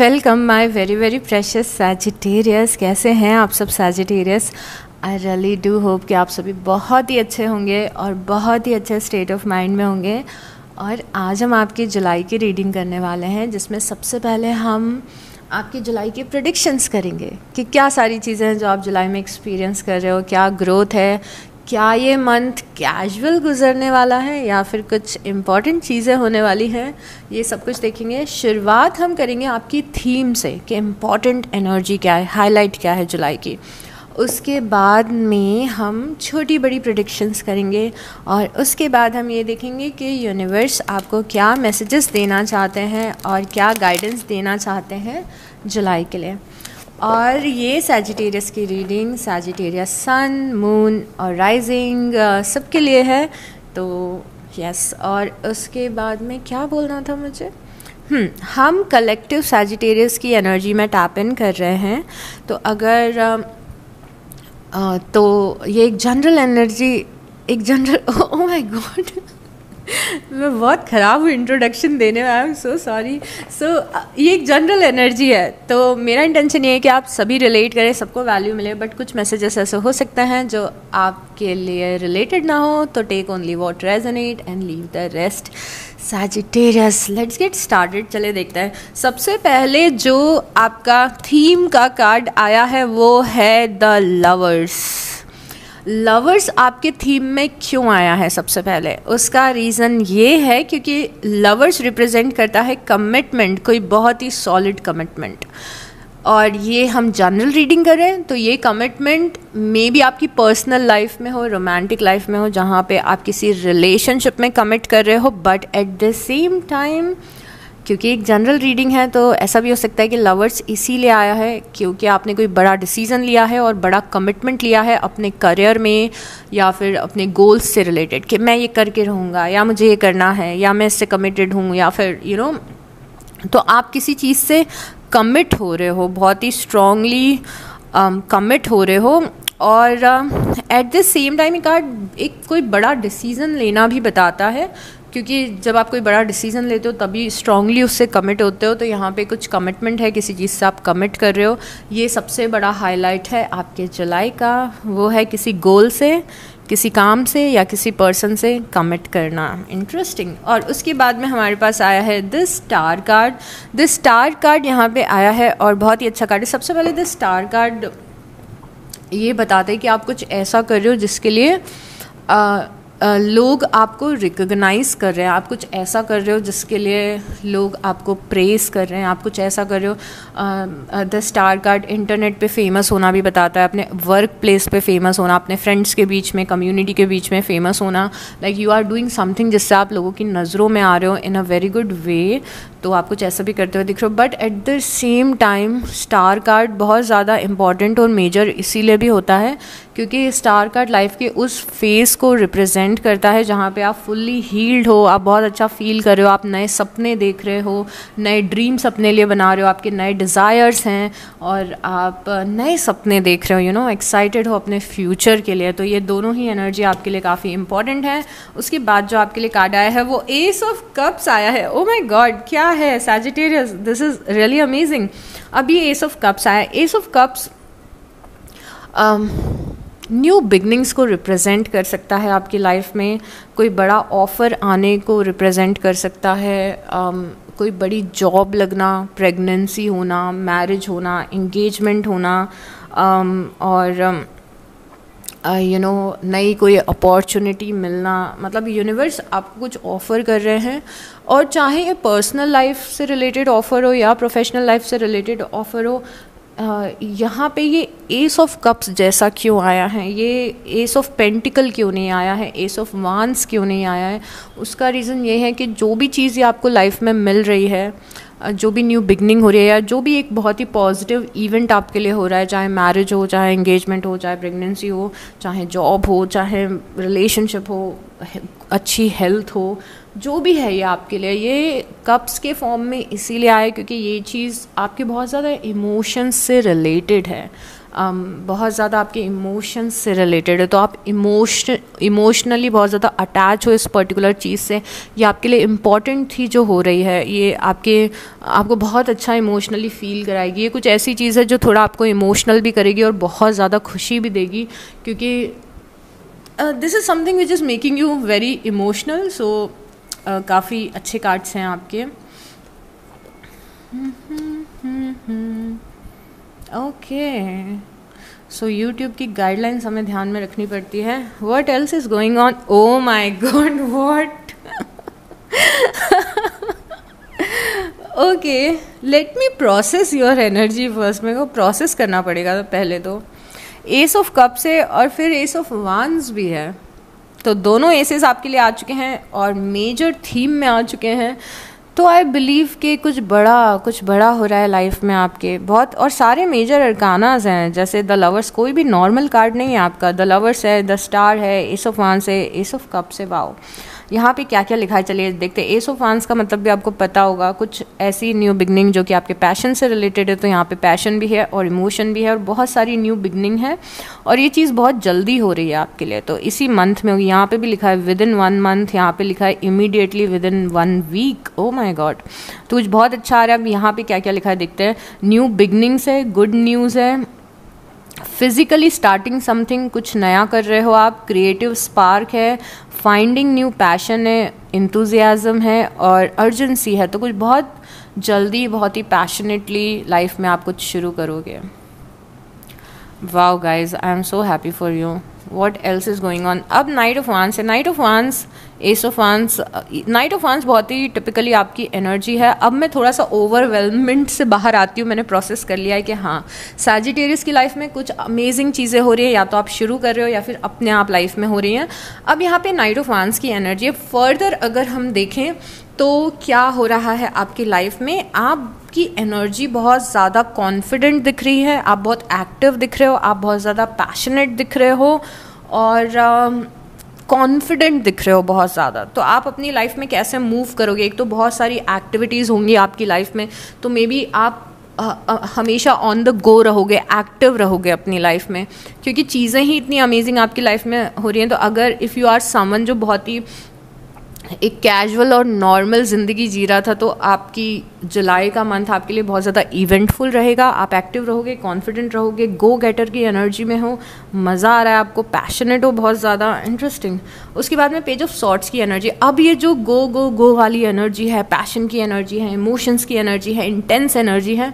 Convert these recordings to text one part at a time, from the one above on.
Welcome my very very precious Sagittarius. कैसे हैं आप सब Sagittarius? I really do hope कि आप सभी बहुत ही अच्छे होंगे और बहुत ही अच्छे स्टेट ऑफ माइंड में होंगे। और आज हम आपकी जुलाई की रीडिंग करने वाले हैं, जिसमें सबसे पहले हम आपकी जुलाई की प्रेडिक्शंस करेंगे कि क्या सारी चीज़ें हैं जो आप जुलाई में एक्सपीरियंस कर रहे हो, क्या ग्रोथ है, क्या ये मंथ कैजुअल गुजरने वाला है या फिर कुछ इम्पॉर्टेंट चीज़ें होने वाली हैं, ये सब कुछ देखेंगे। शुरुआत हम करेंगे आपकी थीम से कि इम्पॉर्टेंट एनर्जी क्या है, हाईलाइट क्या है जुलाई की। उसके बाद में हम छोटी बड़ी प्रेडिक्शंस करेंगे और उसके बाद हम ये देखेंगे कि यूनिवर्स आपको क्या मैसेजेस देना चाहते हैं और क्या गाइडेंस देना चाहते हैं जुलाई के लिए। और ये सैजिटेरियस की रीडिंग सैजिटेरियस सन, मून और राइजिंग सबके लिए है। तो यस, और उसके बाद में क्या बोलना था मुझे, हम कलेक्टिव सैजिटेरियस की एनर्जी में टैप इन कर रहे हैं। तो अगर तो ये एक जनरल एनर्जी, एक जनरल ओह माय गॉड मैं बहुत ख़राब हूँ इंट्रोडक्शन देने में, आई एम सो सॉरी। ये एक जनरल एनर्जी है, तो मेरा इंटेंशन ये है कि आप सभी रिलेट करें, सबको वैल्यू मिले। बट कुछ मैसेजेस ऐसे हो सकते हैं जो आपके लिए रिलेटेड ना हो, तो take only what resonate and leave the rest. Sagittarius, let's get started. चले देखते हैं। सबसे पहले जो आपका थीम का कार्ड आया है वो है द लवर्स। लवर्स आपके थीम में क्यों आया है? सबसे पहले उसका रीज़न ये है क्योंकि लवर्स रिप्रेजेंट करता है कमिटमेंट, कोई बहुत ही सॉलिड कमिटमेंट। और ये हम जनरल रीडिंग करें तो ये कमिटमेंट मे बी आपकी पर्सनल लाइफ में हो, रोमांटिक लाइफ में हो, जहाँ पे आप किसी रिलेशनशिप में कमिट कर रहे हो। But at the same time, क्योंकि एक जनरल रीडिंग है, तो ऐसा भी हो सकता है कि लवर्स इसीलिए आया है क्योंकि आपने कोई बड़ा डिसीज़न लिया है और बड़ा कमिटमेंट लिया है अपने करियर में या फिर अपने गोल्स से रिलेटेड कि मैं ये करके रहूँगा या मुझे ये करना है या मैं इससे कमिटेड हूँ या फिर तो आप किसी चीज़ से कमिट हो रहे हो, बहुत ही स्ट्रांगली कमिट हो रहे हो। और एट द सेम टाइम एक कोई बड़ा डिसीज़न लेना भी बताता है, क्योंकि जब आप कोई बड़ा डिसीज़न लेते हो तभी स्ट्रांगली उससे कमिट होते हो। तो यहाँ पे कुछ कमिटमेंट है, किसी चीज़ से आप कमिट कर रहे हो। ये सबसे बड़ा हाईलाइट है आपके जुलाई का, वो है किसी गोल से, किसी काम से या किसी पर्सन से कमिट करना। इंटरेस्टिंग। और उसके बाद में हमारे पास आया है the star card. The star card यहाँ पे आया है और बहुत ही अच्छा कार्ड है। सबसे पहले द स्टार कार्ड ये बताते हैं कि आप कुछ ऐसा कर रहे हो जिसके लिए लोग आपको रिकॉग्नाइज कर रहे हैं, आप कुछ ऐसा कर रहे हो जिसके लिए लोग आपको प्रेस कर रहे हैं, आप कुछ ऐसा कर रहे हो। द स्टार कार्ड इंटरनेट पे फेमस होना भी बताता है, अपने वर्क प्लेस पे फेमस होना, अपने फ्रेंड्स के बीच में, कम्युनिटी के बीच में फेमस होना। Like you are doing something जिससे आप लोगों की नज़रों में आ रहे हो इन अ वेरी गुड वे। तो आप कुछ ऐसा भी करते हुए दिख रहे हो। But at the same time star card बहुत ज़्यादा इम्पॉर्टेंट और मेजर इसीलिए भी होता है क्योंकि स्टार कार्ड लाइफ के उस फेज़ को रिप्रेजेंट करता है जहाँ पे आप फुल्ली हील्ड हो, आप बहुत अच्छा फील कर रहे हो, आप नए सपने देख रहे हो, नए ड्रीम्स अपने लिए बना रहे हो, आपके नए डिज़ायर्स हैं और आप नए सपने देख रहे हो, एक्साइटेड हो अपने फ्यूचर के लिए। तो ये दोनों ही एनर्जी आपके लिए काफ़ी इंपॉर्टेंट है। उसके बाद जो आपके लिए कार्ड आया है वो एस ऑफ कप्स आया है। ओ माय गॉड, क्या है Sagittarius, this is really amazing. अब ये एस ऑफ कप्स आया। S of cups new beginnings को रिप्रेजेंट कर सकता है आपकी लाइफ में, कोई बड़ा ऑफ़र आने को रिप्रेजेंट कर सकता है, कोई बड़ी जॉब लगना, प्रेगनेंसी होना, मैरिज होना, इंगेजमेंट होना, और नई कोई अपॉर्चुनिटी मिलना। मतलब यूनिवर्स आपको कुछ ऑफ़र कर रहे हैं, और चाहे ये पर्सनल लाइफ से रिलेटेड ऑफ़र हो या प्रोफेशनल लाइफ से रिलेटेड ऑफ़र हो। यहाँ पे ये एस ऑफ कप्स जैसा क्यों आया है, ये एस ऑफ पेंटिकल क्यों नहीं आया है, एस ऑफ वांस क्यों नहीं आया है? उसका रीज़न ये है कि जो भी चीज़ आपको लाइफ में मिल रही है, जो भी न्यू बिगनिंग हो रही है या जो भी एक बहुत ही पॉजिटिव इवेंट आपके लिए हो रहा है, चाहे मैरिज हो, चाहे एंगेजमेंट हो, चाहे प्रेगनेंसी हो, चाहे जॉब हो, चाहे रिलेशनशिप हो, अच्छी हेल्थ हो, जो भी है ये आपके लिए, ये कप्स के फॉर्म में इसीलिए आए क्योंकि ये चीज़ आपके बहुत ज़्यादा इमोशंस से रिलेटेड है। बहुत ज़्यादा आपके इमोशंस से रिलेटेड है, तो आप इमोशनली बहुत ज़्यादा अटैच हो इस पर्टिकुलर चीज़ से, ये आपके लिए इम्पॉर्टेंट थी जो हो रही है, ये आपको बहुत अच्छा इमोशनली फील कराएगी। ये कुछ ऐसी चीज़ है जो थोड़ा आपको इमोशनल भी करेगी और बहुत ज़्यादा खुशी भी देगी, क्योंकि this is something which is making you very emotional. So काफ़ी अच्छे कार्ड्स हैं आपके। ओके, सो यूट्यूब की गाइडलाइंस हमें ध्यान में रखनी पड़ती है। What else is going on? Oh my God, what? Okay, let me process your energy first. मेरे को प्रोसेस करना पड़ेगा पहले। तो एस ऑफ कप्स है और फिर एस ऑफ वांस भी है, तो दोनों एसेस आपके लिए आ चुके हैं और मेजर थीम में आ चुके हैं। तो आई बिलीव कि कुछ बड़ा हो रहा है लाइफ में आपके, बहुत। और सारे मेजर अरकानाज हैं, जैसे द लवर्स, कोई भी नॉर्मल कार्ड नहीं है आपका। द लवर्स है, द स्टार है, एस ऑफ वांस है, एस ऑफ कप्स है। वाओ, यहाँ पे क्या क्या लिखा है चलिए देखते हैं। एस ऑफ वांस का मतलब भी आपको पता होगा, कुछ ऐसी न्यू बिगनिंग जो कि आपके पैशन से रिलेटेड है। तो यहाँ पे पैशन भी है और इमोशन भी है और बहुत सारी न्यू बिगनिंग है, और ये चीज़ बहुत जल्दी हो रही है आपके लिए। तो इसी मंथ में होगी। यहाँ पे भी लिखा है विद इन 1 मंथ, यहाँ पे लिखा है immediately within 1 week. Oh my god, तो कुछ बहुत अच्छा आ रहा है। अब यहाँ पे क्या क्या लिखा है देखते हैं। न्यू बिगनिंग्स है, गुड न्यूज़ है, फिजिकली स्टार्टिंग समथिंग, कुछ नया कर रहे हो आप, क्रिएटिव स्पार्क है, फाइंडिंग न्यू पैशन है, इंथुजियाज्म है और अर्जेंसी है। तो कुछ बहुत जल्दी, बहुत ही पैशनेटली लाइफ में आप कुछ शुरू करोगे। Wow guys, I am so happy for you. What else is going on? अब नाइट ऑफ वांस है। नाइट ऑफ वांस, एस ऑफ वांस। नाइट ऑफ वांस बहुत ही टिपिकली आपकी एनर्जी है। अब मैं थोड़ा सा ओवरवेलमेंट से बाहर आती हूँ। मैंने प्रोसेस कर लिया है कि हाँ, सैजिटेरियस की लाइफ में कुछ अमेजिंग चीज़ें हो रही है, या तो आप शुरू कर रहे हो या फिर अपने आप लाइफ में हो रही हैं। अब यहाँ पे नाइट ऑफ वांस की एनर्जी है। फर्दर अगर हम देखें तो क्या हो रहा है आपकी लाइफ में, आपकी एनर्जी बहुत ज़्यादा कॉन्फिडेंट दिख रही है, आप बहुत एक्टिव दिख रहे हो, आप बहुत ज़्यादा पैशनेट दिख रहे हो और कॉन्फिडेंट दिख रहे हो बहुत ज़्यादा। तो आप अपनी लाइफ में कैसे मूव करोगे? एक तो बहुत सारी एक्टिविटीज़ होंगी आपकी लाइफ में, तो मे बी आप हमेशा ऑन द गो रहोगे, एक्टिव रहोगे अपनी लाइफ में, क्योंकि चीज़ें ही इतनी अमेजिंग आपकी लाइफ में हो रही हैं। तो अगर इफ़ यू आर समवन जो बहुत ही एक कैजुअल और नॉर्मल ज़िंदगी जी रहा था, तो आपकी जुलाई का मंथ आपके लिए बहुत ज़्यादा इवेंटफुल रहेगा। आप एक्टिव रहोगे, कॉन्फिडेंट रहोगे, गो गेटर की एनर्जी में हो, मज़ा आ रहा है आपको, पैशनेट हो बहुत ज़्यादा, इंटरेस्टिंग। उसके बाद में पेज ऑफ सॉर्ट्स की एनर्जी। अब ये जो गो वाली एनर्जी है, पैशन की एनर्जी है, इमोशंस की एनर्जी है, इंटेंस एनर्जी है,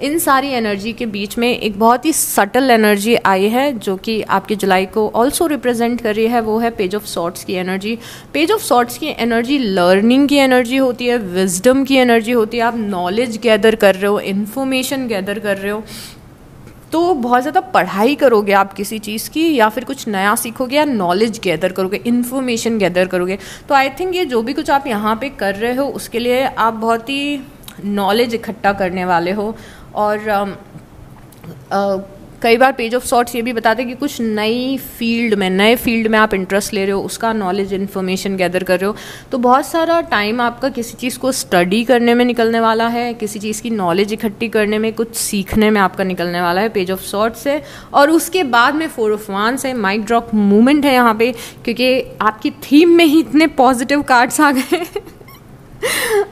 इन सारी एनर्जी के बीच में एक बहुत ही सटल एनर्जी आई है जो कि आपके जुलाई को ऑल्सो रिप्रेजेंट कर रही है। वो है पेज ऑफ सॉर्ट्स की एनर्जी। पेज ऑफ सॉर्ट्स की एनर्जी लर्निंग की एनर्जी होती है, विजडम की एनर्जी होती है। आप नॉलेज गैदर कर रहे हो, इन्फॉर्मेशन गैदर कर रहे हो, तो बहुत ज़्यादा पढ़ाई करोगे आप किसी चीज़ की, या फिर कुछ नया सीखोगे, या नॉलेज गैदर करोगे, इन्फॉर्मेशन गैदर करोगे। तो आई थिंक ये जो भी कुछ आप यहाँ पे कर रहे हो उसके लिए आप बहुत ही नॉलेज इकट्ठा करने वाले हो। और कई बार पेज ऑफ सॉर्ट्स ये भी बताते हैं कि कुछ नए फील्ड में आप इंटरेस्ट ले रहे हो, उसका नॉलेज इन्फॉर्मेशन गैदर कर रहे हो। तो बहुत सारा टाइम आपका किसी चीज़ को स्टडी करने में निकलने वाला है, किसी चीज़ की नॉलेज इकट्ठी करने में, कुछ सीखने में आपका निकलने वाला है पेज ऑफ सॉर्ट्स से। और उसके बाद में 4 ऑफ वांड्स है, माइक ड्रॉप मूवमेंट है यहाँ पे, क्योंकि आपकी थीम में ही इतने पॉजिटिव कार्ड्स आ गए।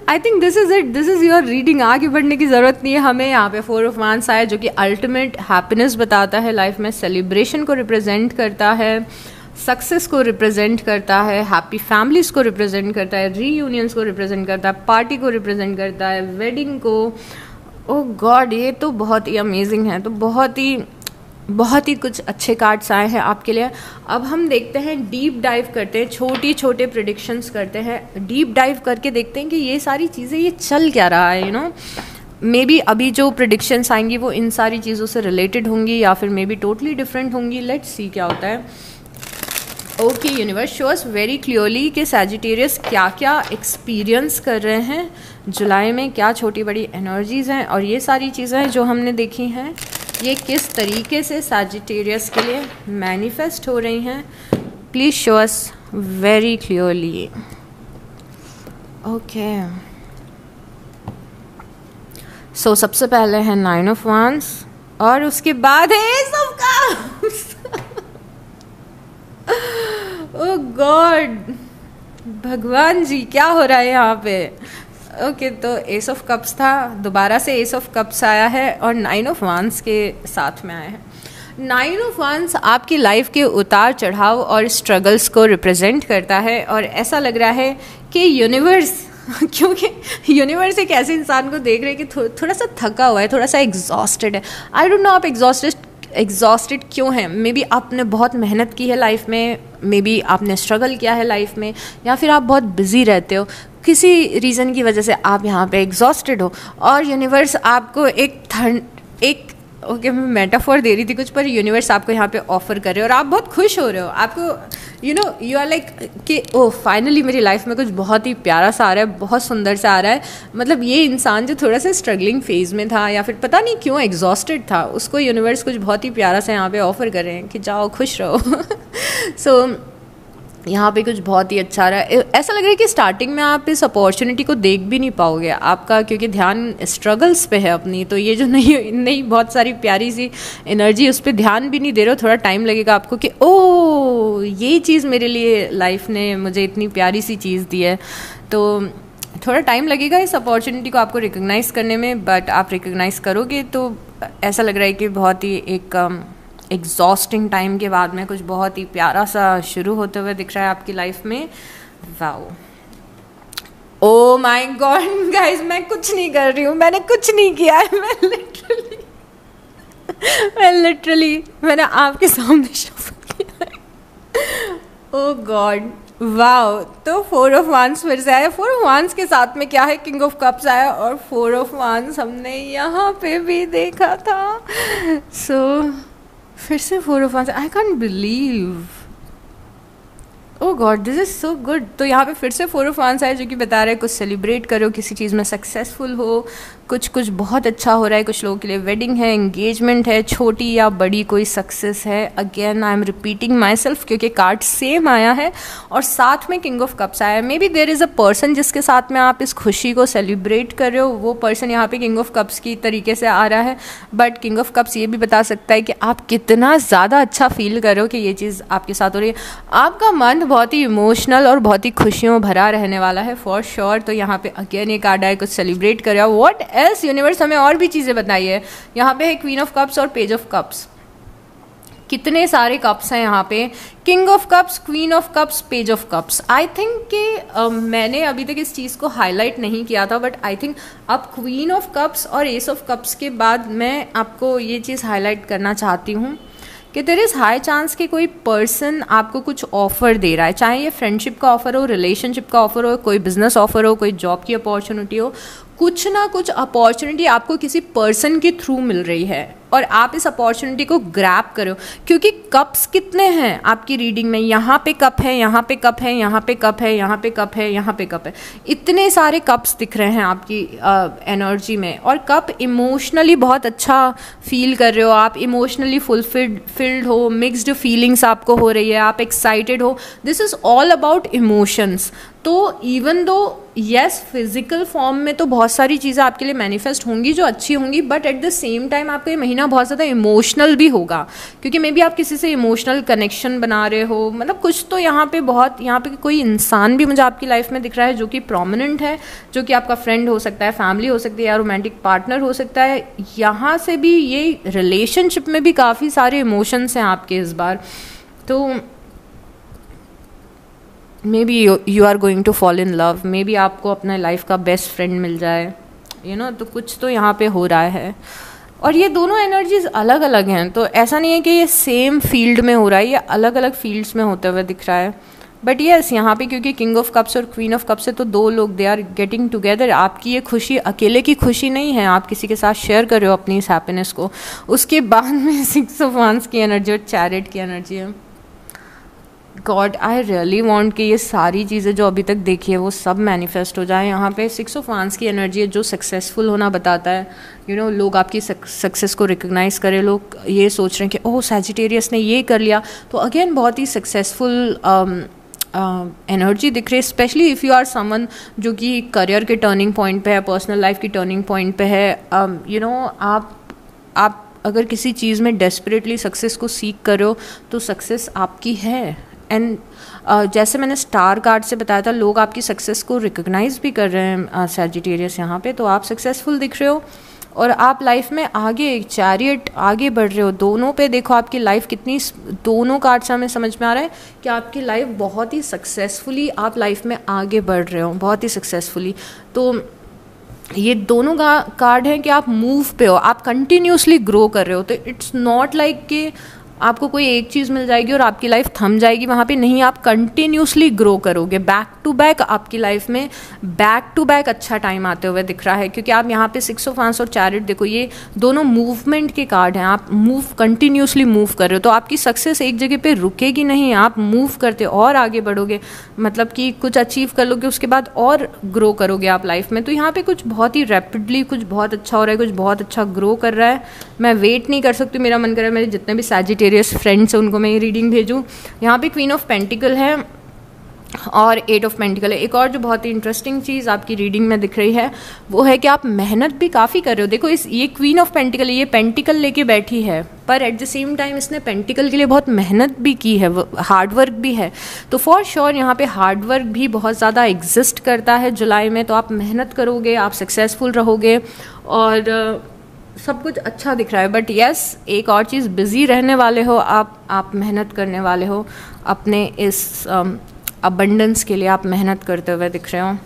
I think this is it, this is your reading. आगे बढ़ने की ज़रूरत नहीं है हमें। यहाँ पे 4 ऑफ वांड्स आया जो कि अल्टीमेट हैप्पीनेस बताता है लाइफ में, सेलिब्रेशन को रिप्रेजेंट करता है, सक्सेस को रिप्रेजेंट करता है, हैप्पी फैमिलीज़ को रिप्रेजेंट करता है, रीयूनियंस को रिप्रेजेंट करता है, पार्टी को रिप्रेजेंट करता है, वेडिंग को। ओह गॉड, ये तो बहुत ही अमेजिंग है। तो बहुत ही कुछ अच्छे कार्ड्स आए हैं आपके लिए। अब हम देखते हैं, डीप डाइव करते हैं, छोटे प्रेडिक्शंस करते हैं, डीप डाइव करके देखते हैं कि ये सारी चीज़ें ये चल क्या रहा है। मे बी अभी जो प्रेडिक्शंस आएंगी वो इन सारी चीज़ों से रिलेटेड होंगी, या फिर मे बी टोटली डिफरेंट होंगी। लेट्स सी क्या होता है। Okay, universe show us very clearly कि सैजिटेरियस क्या क्या एक्सपीरियंस कर रहे हैं जुलाई में, क्या छोटी बड़ी एनर्जीज़ हैं, और ये सारी चीज़ें जो हमने देखी हैं ये किस तरीके से सैजिटेरियस के लिए मैनिफेस्ट हो रही हैं। Please show us very clearly. Okay, so सबसे पहले है 9 ऑफ वांड्स, और उसके बाद है S of cups. Oh God, भगवान जी क्या हो रहा है यहाँ पे। ओके तो एस ऑफ कप्स था, दोबारा से एस ऑफ कप्स आया है और 9 ऑफ वांस के साथ में आया है। 9 ऑफ वांस आपकी लाइफ के उतार चढ़ाव और स्ट्रगल्स को रिप्रेजेंट करता है और ऐसा लग रहा है कि यूनिवर्स क्योंकि यूनिवर्स एक ऐसे इंसान को देख रहे हैं कि थोड़ा सा थका हुआ है, थोड़ा सा एग्जॉस्टेड है। आई डोंट नो आप एग्जॉस्टेड क्यों हैं। मे बी आपने बहुत मेहनत की है लाइफ में, मे बी आपने स्ट्रगल किया है लाइफ में, या फिर आप बहुत बिजी रहते हो, किसी रीज़न की वजह से आप यहाँ पे एग्जॉस्टेड हो और यूनिवर्स आपको एक ओके मैं मेटाफोर दे रही थी कुछ, पर यूनिवर्स आपको यहाँ पे ऑफर कर रहे हो और आप बहुत खुश हो रहे हो। आपको यू आर लाइक कि ओह फाइनली मेरी लाइफ में कुछ बहुत ही प्यारा सा आ रहा है, बहुत सुंदर सा आ रहा है। मतलब ये इंसान जो थोड़ा सा स्ट्रगलिंग फेज में था या फिर पता नहीं क्यों एग्जॉस्टेड था, उसको यूनिवर्स कुछ बहुत ही प्यारा सा यहाँ पे ऑफर कर रहे हैं कि जाओ खुश रहो। सो यहाँ पे कुछ बहुत ही अच्छा रहा है। ऐसा लग रहा है कि स्टार्टिंग में आप इस अपॉर्चुनिटी को देख भी नहीं पाओगे आपका, क्योंकि ध्यान स्ट्रगल्स पे है अपनी, तो ये जो नई बहुत सारी प्यारी सी एनर्जी उस पर ध्यान भी नहीं दे रहे हो। थोड़ा टाइम लगेगा आपको कि ओ ये चीज़ मेरे लिए लाइफ ने मुझे इतनी प्यारी सी चीज़ दी है, तो थोड़ा टाइम लगेगा इस अपॉर्चुनिटी को आपको रिकग्नाइज़ करने में, बट आप रिकग्नाइज़ करोगे तो ऐसा लग रहा है कि बहुत ही एक एग्जॉस्टिंग टाइम के बाद में कुछ बहुत ही प्यारा सा शुरू होते हुए दिख रहा है आपकी लाइफ में। Wow, O my God guys, मैं कुछ नहीं कर रही हूँ, मैंने कुछ नहीं किया है। मैंने आपके सामने शफल किया है। ओ गॉड वाओ, तो 4 ऑफ वांस फिर से आया। 4 ऑफ वांस के साथ में क्या है, किंग ऑफ कप्स आया और 4 ऑफ वांस हमने यहाँ पे भी देखा था। सो फिर से 4 ऑफ वांस, I can't believe, oh God this is so good. तो यहाँ पे फिर से 4 ऑफ वांस आया जो कि बता रहा है कुछ सेलिब्रेट करो, किसी चीज़ में सक्सेसफुल हो, कुछ बहुत अच्छा हो रहा है। कुछ लोगों के लिए वेडिंग है, एंगेजमेंट है, छोटी या बड़ी कोई सक्सेस है। Again I am repeating my self क्योंकि कार्ड सेम आया है और साथ में किंग ऑफ कप्स आया है। May be there is a person जिसके साथ में आप इस खुशी को सेलिब्रेट कर रहे हो, वो पर्सन यहाँ पे किंग ऑफ कप्स की तरीके से आ रहा है, बट किंग ऑफ कप्स ये भी बता सकता है कि आप कितना ज़्यादा अच्छा फील कर रहे हो कि ये चीज़ आपके साथ हो रही है। आपका मन बहुत ही इमोशनल और बहुत ही खुशियों भरा रहने वाला है फॉर श्योर। तो यहाँ पे अगेन ये कार्ड आया, कुछ सेलिब्रेट कर रहे हो। व्हाट एल्स यूनिवर्स हमें और भी चीज़ें बताइए। यहाँ पे है क्वीन ऑफ कप्स और पेज ऑफ कप्स, कितने सारे कप्स हैं यहाँ पे, king of cups, queen of cups, page of cups. I think कि मैंने अभी तक इस चीज़ को हाईलाइट नहीं किया था, बट आई थिंक अब क्वीन ऑफ कप्स और एस ऑफ कप्स के बाद मैं आपको ये चीज़ हाईलाइट करना चाहती हूँ कि देयर इज़ हाई चांस कि कोई पर्सन आपको कुछ ऑफर दे रहा है, चाहे ये फ्रेंडशिप का ऑफर हो, रिलेशनशिप का ऑफर हो, कोई बिजनेस ऑफर हो, कोई जॉब की अपॉर्चुनिटी हो। कुछ ना कुछ अपॉर्चुनिटी आपको किसी पर्सन के थ्रू मिल रही है और आप इस अपॉर्चुनिटी को ग्रैब करो, क्योंकि कप्स कितने हैं आपकी रीडिंग में, यहाँ पे कप है, यहाँ पे कप है, यहाँ पे कप है, यहाँ पे कप है, यहाँ पे कप है, इतने सारे कप्स दिख रहे हैं आपकी एनर्जी में। और कप इमोशनली बहुत अच्छा फील कर रहे हो आप, इमोशनली फुलफिल्ड हो, मिक्स्ड फीलिंग्स आपको हो रही है, आप एक्साइटेड हो। This is all about emotions. तो even though yes physical form में तो बहुत सारी चीज़ें आपके लिए मैनिफेस्ट होंगी जो अच्छी होंगी, but at the same time आपका ये महीना बहुत ज़्यादा इमोशनल भी होगा, क्योंकि मे बी आप किसी से इमोशनल कनेक्शन बना रहे हो। मतलब कुछ तो यहाँ पे कोई इंसान भी मुझे आपकी लाइफ में दिख रहा है जो कि प्रोमिनेंट है, जो कि आपका फ्रेंड हो सकता है, फैमिली हो सकती है, या रोमांटिक पार्टनर हो सकता है। यहाँ से भी ये रिलेशनशिप में भी काफ़ी सारे इमोशंस हैं आपके इस बार। तो maybe you are going to fall in love, maybe आपको अपने लाइफ का बेस्ट फ्रेंड मिल जाए, तो कुछ तो यहाँ पे हो रहा है। और ये दोनों एनर्जीज अलग अलग हैं, तो ऐसा नहीं है कि ये सेम फील्ड में हो रहा है, ये अलग अलग फील्ड्स में होते हुए दिख रहा है। बट येस यहाँ पे क्योंकि किंग ऑफ कप्स और क्वीन ऑफ कप्स है, तो दो लोग दे आर गेटिंग टुगेदर। आपकी ये खुशी अकेले की खुशी नहीं है, आप किसी के साथ शेयर कर रहे हो अपनी इस हैप्पीनेस को। उसके बाद में 6 ऑफ वांस की एनर्जी और चैरिट की एनर्जी है। गॉड आई रियली वांट कि ये सारी चीज़ें जो अभी तक देखी है वो सब मैनिफेस्ट हो जाए। यहाँ पे 6 ऑफ वांस की एनर्जी है जो सक्सेसफुल होना बताता है। लोग आपकी सक्सेस को रिकग्नाइज करें, लोग ये सोच रहे हैं कि ओह सैजिटेरियस ने ये कर लिया, तो अगेन बहुत ही सक्सेसफुल एनर्जी दिख रही है। Specially if you are someone जो कि करियर के टर्निंग पॉइंट पे है, पर्सनल लाइफ की टर्निंग पॉइंट पे है। आप अगर किसी चीज़ में डेस्परेटली सक्सेस को सीख कर रहे हो तो सक्सेस आपकी है। एंड जैसे मैंने स्टार कार्ड से बताया था, लोग आपकी सक्सेस को रिकॉग्नाइज भी कर रहे हैं सैजिटेरियस यहाँ पे, तो आप सक्सेसफुल दिख रहे हो और आप लाइफ में आगे, चैरियट आगे बढ़ रहे हो। दोनों पे देखो आपकी लाइफ कितनी, दोनों कार्ड से हमें समझ में आ रहा है कि आपकी लाइफ बहुत ही सक्सेसफुली, आप लाइफ में आगे बढ़ रहे हो बहुत ही सक्सेसफुली। तो ये दोनों कार्ड हैं कि आप मूव पे हो, आप कंटिन्यूसली ग्रो कर रहे हो। तो इट्स नॉट लाइक कि आपको कोई एक चीज़ मिल जाएगी और आपकी लाइफ थम जाएगी वहाँ पे, नहीं, आप कंटिन्यूसली ग्रो करोगे। बैक टू बैक आपकी लाइफ में बैक टू बैक अच्छा टाइम आते हुए दिख रहा है, क्योंकि आप यहाँ पे 6 ऑफ वांड्स और चैरियट देखो, ये दोनों मूवमेंट के कार्ड हैं। आप कंटिन्यूसली मूव कर रहे हो, तो आपकी सक्सेस एक जगह पे रुकेगी नहीं, आप मूव करते और आगे बढ़ोगे, मतलब कि कुछ अचीव कर लोगे, उसके बाद और ग्रो करोगे आप लाइफ में। तो यहाँ पे कुछ बहुत ही रैपिडली कुछ बहुत अच्छा हो रहा है, कुछ बहुत अच्छा ग्रो कर रहा है। मैं वेट नहीं कर सकती, मेरा मन कर रहा है मेरे जितने भी सैजिटेरियस फ्रेंड्स हैं उनको मैं ये रीडिंग भेजूँ। यहाँ पे क्वीन ऑफ पेंटिकल है और 8 ऑफ पेंटिकल है। एक और जो बहुत ही इंटरेस्टिंग चीज़ आपकी रीडिंग में दिख रही है वो है कि आप मेहनत भी काफ़ी कर रहे हो। देखो ये क्वीन ऑफ पेंटिकल, ये पेंटिकल लेके बैठी है, पर एट द सेम टाइम इसने पेंटिकल के लिए बहुत मेहनत भी की है, हार्ड वर्क भी है। तो फॉर श्योर यहाँ पे हार्ड वर्क भी बहुत ज़्यादा एग्जिस्ट करता है जुलाई में। तो आप मेहनत करोगे, आप सक्सेसफुल रहोगे और सब कुछ अच्छा दिख रहा है। बट यस, एक और चीज़, बिज़ी रहने वाले हो आप मेहनत करने वाले हो अपने इस अबंडेंस के लिए, आप मेहनत करते हुए दिख रहे हो।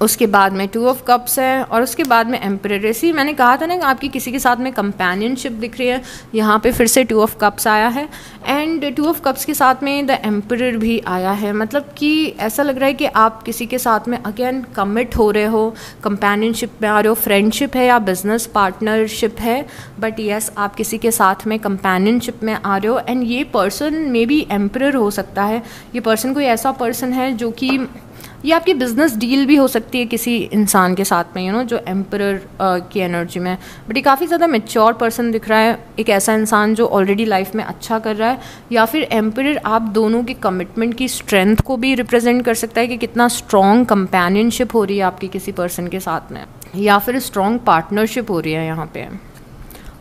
उसके बाद में 2 ऑफ कप्स है और उसके बाद में एम्परर। इसी मैंने कहा था ना कि आपकी किसी के साथ में कंपेनियनशिप दिख रही है, यहाँ पे फिर से 2 ऑफ कप्स आया है एंड 2 ऑफ कप्स के साथ में द एम्परर भी आया है। मतलब कि ऐसा लग रहा है कि आप किसी के साथ में अगेन कमिट हो रहे हो, कंपेनियनशिप में आ रहे हो, फ्रेंडशिप है या बिजनेस पार्टनरशिप है, बट यस आप किसी के साथ में कंपेनियनशिप में आ रहे हो। एंड ये पर्सन मे बी एम्परर हो सकता है, ये पर्सन कोई ऐसा पर्सन है जो कि, ये आपकी बिजनेस डील भी हो सकती है किसी इंसान के साथ में, जो एम्परर की एनर्जी में। बट ये काफ़ी ज़्यादा मैच्योर पर्सन दिख रहा है, एक ऐसा इंसान जो ऑलरेडी लाइफ में अच्छा कर रहा है। या फिर एम्परर आप दोनों की कमिटमेंट की स्ट्रेंथ को भी रिप्रेजेंट कर सकता है कि कितना स्ट्रॉन्ग कंपेनियनशिप हो रही है आपकी किसी पर्सन के साथ में, या फिर स्ट्रॉन्ग पार्टनरशिप हो रही है यहाँ पे।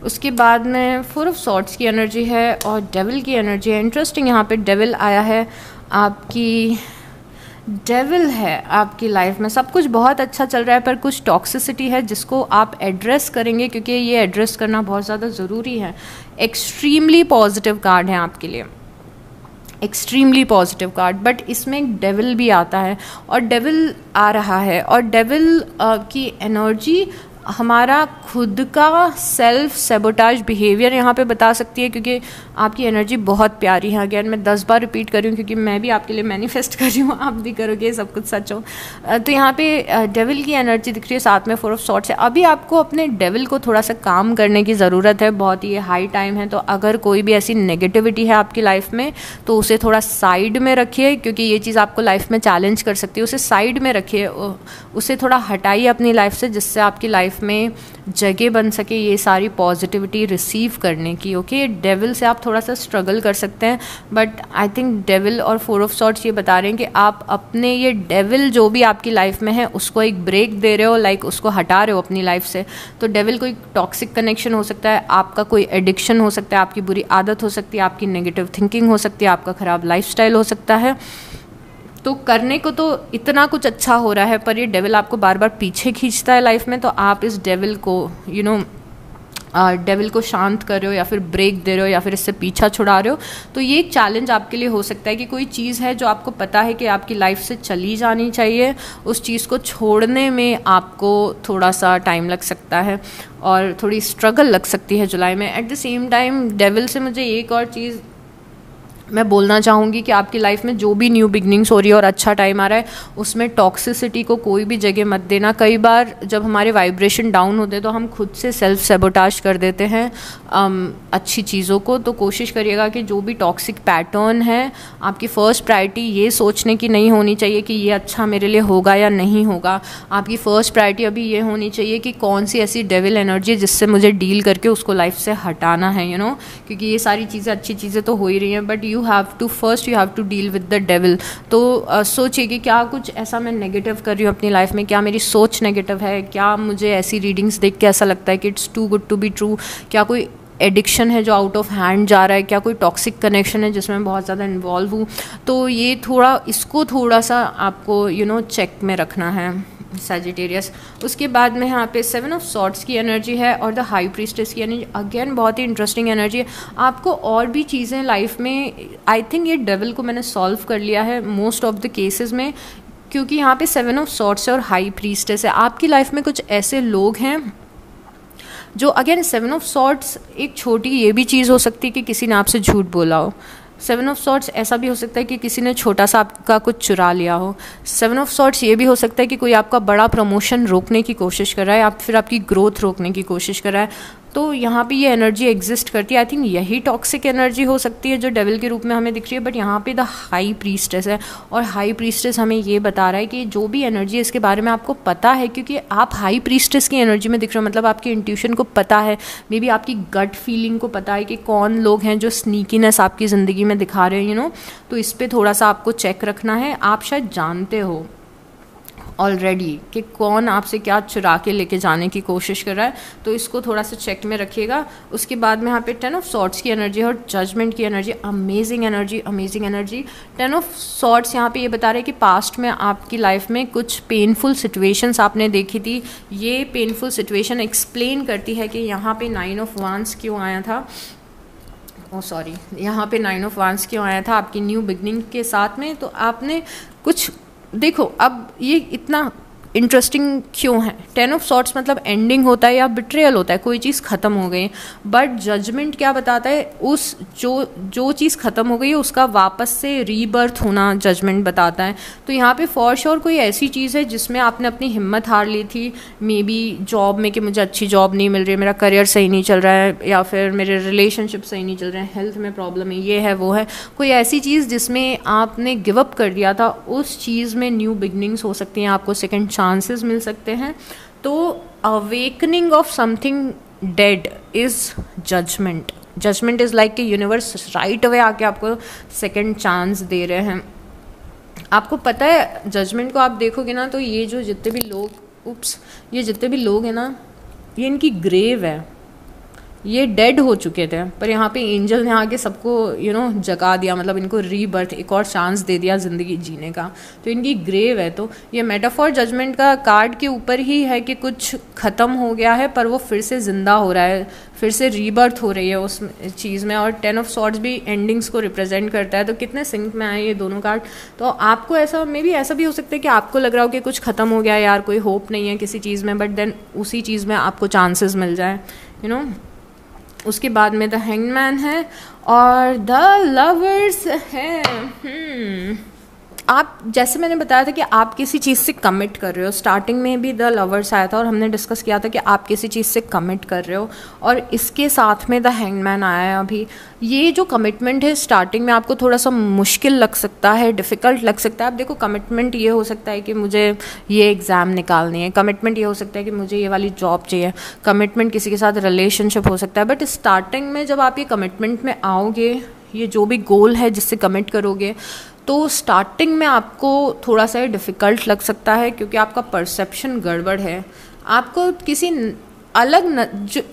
उसके बाद में 4 ऑफ सॉर्ड्स की एनर्जी है और डेविल की एनर्जी है। इंटरेस्टिंग, यहाँ पे डेविल आया है, आपकी डेविल है आपकी लाइफ में। सब कुछ बहुत अच्छा चल रहा है पर कुछ टॉक्सिसिटी है जिसको आप एड्रेस करेंगे, क्योंकि ये एड्रेस करना बहुत ज़्यादा ज़रूरी है। एक्सट्रीमली पॉजिटिव कार्ड है आपके लिए, एक्सट्रीमली पॉजिटिव कार्ड, बट इसमें एक डेविल भी आता है और डेविल आ रहा है। और डेविल की एनर्जी हमारा खुद का सेल्फ सेबोटाज बिहेवियर यहाँ पे बता सकती है, क्योंकि आपकी एनर्जी बहुत प्यारी है। अगेन मैं 10 बार रिपीट कर रही हूँ क्योंकि मैं भी आपके लिए मैनिफेस्ट कर रही हूँ, आप भी करोगे, सब कुछ सच हो। तो यहाँ पे डेविल की एनर्जी दिख रही है, साथ में 4 ऑफ सॉर्ड्स है। अभी आपको अपने डेविल को थोड़ा सा काम करने की ज़रूरत है, बहुत ही हाई टाइम है। तो अगर कोई भी ऐसी नेगेटिविटी है आपकी लाइफ में तो उसे थोड़ा साइड में रखिए, क्योंकि ये चीज़ आपको लाइफ में चैलेंज कर सकती है। उसे साइड में रखिए, उसे थोड़ा हटाइए अपनी लाइफ से, जिससे आपकी लाइफ में जगह बन सके ये सारी पॉजिटिविटी रिसीव करने की। ओके, डेविल से आप थोड़ा सा स्ट्रगल कर सकते हैं, बट आई थिंक डेविल और 4 ऑफ सॉर्ड्स ये बता रहे हैं कि आप अपने ये डेविल जो भी आपकी लाइफ में है उसको एक ब्रेक दे रहे हो, लाइक उसको हटा रहे हो अपनी लाइफ से। तो डेविल कोई टॉक्सिक कनेक्शन हो सकता है, आपका कोई एडिक्शन हो सकता है, आपकी बुरी आदत हो सकती है, आपकी नेगेटिव थिंकिंग हो सकती है, आपका ख़राब लाइफस्टाइल हो सकता है। तो करने को तो इतना कुछ अच्छा हो रहा है पर ये डेविल आपको बार बार पीछे खींचता है लाइफ में। तो आप इस डेविल को डेविल को शांत कर रहे हो या फिर ब्रेक दे रहे हो या फिर इससे पीछा छुड़ा रहे हो। तो ये एक चैलेंज आपके लिए हो सकता है कि कोई चीज़ है जो आपको पता है कि आपकी लाइफ से चली जानी चाहिए, उस चीज़ को छोड़ने में आपको थोड़ा सा टाइम लग सकता है और थोड़ी स्ट्रगल लग सकती है जुलाई में। At the same time devil से मुझे एक और चीज़ मैं बोलना चाहूँगी कि आपकी लाइफ में जो भी न्यू बिगनिंग्स हो रही है और अच्छा टाइम आ रहा है उसमें टॉक्सिसिटी को कोई भी जगह मत देना। कई बार जब हमारे वाइब्रेशन डाउन होते हैं तो हम खुद से सेल्फ सेबोटाज कर देते हैं अच्छी चीज़ों को। तो कोशिश करिएगा कि जो भी टॉक्सिक पैटर्न है आपकी फ़र्स्ट प्रायोरिटी ये सोचने की नहीं होनी चाहिए कि ये अच्छा मेरे लिए होगा या नहीं होगा। आपकी फ़र्स्ट प्रायोरिटी अभी ये होनी चाहिए कि कौन सी ऐसी डेविल एनर्जी है जिससे मुझे डील करके उसको लाइफ से हटाना है, क्योंकि ये सारी चीज़ें अच्छी चीज़ें तो हो ही रही हैं, but you have to deal with the devil. तो सोचिए कि क्या कुछ ऐसा मैं नेगेटिव कर रही हूँ अपनी लाइफ में, क्या मेरी सोच नेगेटिव है, क्या मुझे ऐसी रीडिंग्स देख के ऐसा लगता है कि it's too good to be true, क्या कोई एडिक्शन है जो आउट ऑफ हैंड जा रहा है, क्या कोई टॉक्सिक कनेक्शन है जिसमें मैं बहुत ज़्यादा इन्वॉल्व हूँ। तो ये इसको थोड़ा सा आपको चेक में रखना है सैजिटेरियस। उसके बाद में यहाँ पे 7 ऑफ सॉर्ड्स की एनर्जी है और द हाई प्रीस्टेस की एनर्जी, अगेन बहुत ही इंटरेस्टिंग एनर्जी है। आपको और भी चीज़ें लाइफ में, आई थिंक ये डेविल को मैंने सॉल्व कर लिया है मोस्ट ऑफ द केसेस में, क्योंकि यहाँ पे 7 ऑफ सॉर्ड्स है और हाई प्रीस्टेस है। आपकी लाइफ में कुछ ऐसे लोग हैं जो, अगेन 7 ऑफ सॉर्ड्स एक छोटी ये भी चीज़ हो सकती है कि किसी ने आपसे झूठ बोला हो। 7 ऑफ सॉर्ड्स ऐसा भी हो सकता है कि किसी ने छोटा सा आपका कुछ चुरा लिया हो। 7 ऑफ सॉर्ड्स ये भी हो सकता है कि कोई आपका बड़ा प्रमोशन रोकने की कोशिश कर रहा है या फिर आपकी ग्रोथ रोकने की कोशिश कर रहा है। तो यहाँ पे ये एनर्जी एग्जिस्ट करती है। आई थिंक यही टॉक्सिक एनर्जी हो सकती है जो डेविल के रूप में हमें दिख रही है। बट यहाँ पे द हाई प्रीस्टेस है और हाई प्रीस्टेस हमें ये बता रहा है कि जो भी एनर्जी है इसके बारे में आपको पता है, क्योंकि आप हाई प्रीस्टेस की एनर्जी में दिख रहे हो, मतलब आपकी इंट्यूशन को पता है, मे बी आपकी गट फीलिंग को पता है कि कौन लोग हैं जो स्नीकीनेस आपकी ज़िंदगी में दिखा रहे हैं तो इस पर थोड़ा सा आपको चेक रखना है। आप शायद जानते हो ऑलरेडी कि कौन आपसे क्या चुरा के लेके जाने की कोशिश कर रहा है, तो इसको थोड़ा सा चेक में रखिएगा। उसके बाद में यहाँ पे 10 ऑफ सॉर्ड्स की एनर्जी और जजमेंट की energy, amazing energy, amazing energy. 10 of swords यहाँ पे ये बता रहे हैं कि पास्ट में आपकी लाइफ में कुछ पेनफुल सिचुएशंस आपने देखी थी। ये पेनफुल सिचुएशन एक्सप्लेन करती है कि यहाँ पे 9 ऑफ वांस क्यों आया था, यहाँ पे 9 ऑफ वांस क्यों आया था आपकी न्यू बिगनिंग के साथ में। तो आपने कुछ देखो, अब ये इतना इंटरेस्टिंग क्यों है। 10 ऑफ सॉर्ड्स मतलब एंडिंग होता है या बिट्रेयल होता है, कोई चीज़ ख़त्म हो गई। बट जजमेंट क्या बताता है, उस जो चीज़ ख़त्म हो गई है उसका वापस से रीबर्थ होना जजमेंट बताता है। तो यहाँ पे फॉर श्योर कोई ऐसी चीज़ है जिसमें आपने अपनी हिम्मत हार ली थी, मे बी जॉब में कि मुझे अच्छी जॉब नहीं मिल रही है, मेरा करियर सही नहीं चल रहा है, या फिर मेरे रिलेशनशिप सही नहीं चल रहे हैं, हेल्थ में प्रॉब्लम है, ये है वो है, कोई ऐसी चीज़ जिसमें आपने गिव अप कर दिया था, उस चीज़ में न्यू बिगनिंग्स हो सकती हैं, आपको सेकेंड चांसेस मिल सकते हैं। तो awakening of something dead is judgment. Judgment is like कि यूनिवर्स राइट अवे आके आपको सेकंड चांस दे रहे हैं। आपको पता है जजमेंट को आप देखोगे ना, तो ये जो जितने भी लोग हैं ना, ये इनकी ग्रेव है, ये डेड हो चुके थे, पर यहाँ पे एंजल ने आके सबको जगा दिया, मतलब इनको रीबर्थ, एक और चांस दे दिया ज़िंदगी जीने का। तो इनकी ग्रेव है। तो ये मेटाफॉर जजमेंट का कार्ड के ऊपर ही है कि कुछ ख़त्म हो गया है पर वो फिर से ज़िंदा हो रहा है, फिर से रीबर्थ हो रही है उस चीज़ में। और 10 ऑफ सॉर्ड्स भी एंडिंग्स को रिप्रेजेंट करता है। तो कितने सिंक में आए ये दोनों कार्ड। तो आपको ऐसा मे बी ऐसा भी हो सकता है कि आपको लग रहा हो कि कुछ ख़त्म हो गया यार, कोई होप नहीं है किसी चीज़ में, बट देन उसी चीज़ में आपको चांसेस मिल जाए उसके बाद में द हैंगमैन है और द लवर्स है। आप, जैसे मैंने बताया था कि आप किसी चीज़ से कमिट कर रहे हो, स्टार्टिंग में भी द लवर्स आया था और हमने डिस्कस किया था कि आप किसी चीज़ से कमिट कर रहे हो, और इसके साथ में द हैंगमैन आया है। अभी ये जो कमिटमेंट है स्टार्टिंग में आपको थोड़ा सा मुश्किल लग सकता है, डिफ़िकल्ट लग सकता है। आप देखो, कमिटमेंट ये हो सकता है कि मुझे ये एग्ज़ाम निकालनी है, कमिटमेंट ये हो सकता है कि मुझे ये वाली जॉब चाहिए, कमिटमेंट किसी के साथ रिलेशनशिप हो सकता है। बट स्टार्टिंग में जब आप ये कमिटमेंट में आओगे, ये जो भी गोल है जिससे कमिट करोगे, तो स्टार्टिंग में आपको थोड़ा सा डिफ़िकल्ट लग सकता है, क्योंकि आपका परसेप्शन गड़बड़ है। आपको किसी अलग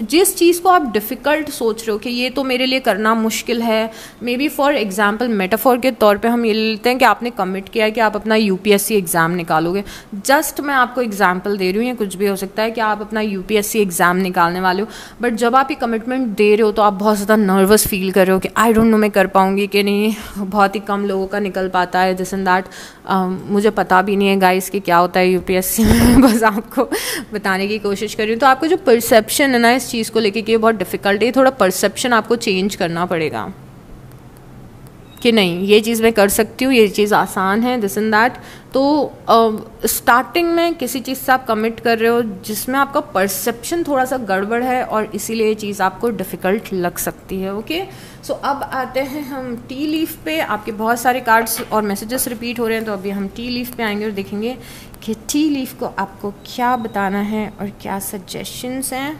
जिस चीज़ को आप डिफ़िकल्ट सोच रहे हो कि ये तो मेरे लिए करना मुश्किल है, may be for example metaphor के तौर पे हम ये लेते हैं कि आपने कमिट किया है कि आप अपना यूपीएससी एग्ज़ाम निकालोगे। जस्ट मैं आपको एग्जांपल दे रही हूँ, या कुछ भी हो सकता है कि आप अपना यूपीएससी एग्ज़ाम निकालने वाले हो, बट जब आप ये कमिटमेंट दे रहे हो तो आप बहुत ज़्यादा नर्वस फील कर रहे हो कि आई डोंट नो मैं कर पाऊँगी कि नहीं, बहुत ही कम लोगों का निकल पाता है, दिस एंड दैट। मुझे पता भी नहीं है गाइस कि क्या होता है यूपीएससी में, बस आपको बताने की कोशिश कर रही हूँ। तो आपको जो परसेप्शन है ना इस चीज़ को लेके कि ये बहुत डिफ़िकल्ट है, थोड़ा परसेप्शन आपको चेंज करना पड़ेगा कि नहीं ये चीज़ मैं कर सकती हूँ, ये चीज़ आसान है, दिस एंड दैट। तो स्टार्टिंग में किसी चीज़ से आप कमिट कर रहे हो जिसमें आपका परसेप्शन थोड़ा सा गड़बड़ है, और इसीलिए ये चीज़ आपको डिफ़िकल्ट लग सकती है। ओके, सो अब आते हैं हम टी लीफ पे। आपके बहुत सारे कार्ड्स और मैसेजेस रिपीट हो रहे हैं, तो अभी हम टी लीफ पे आएंगे और देखेंगे कि टी लीफ को आपको क्या बताना है और क्या सजेशंस हैं।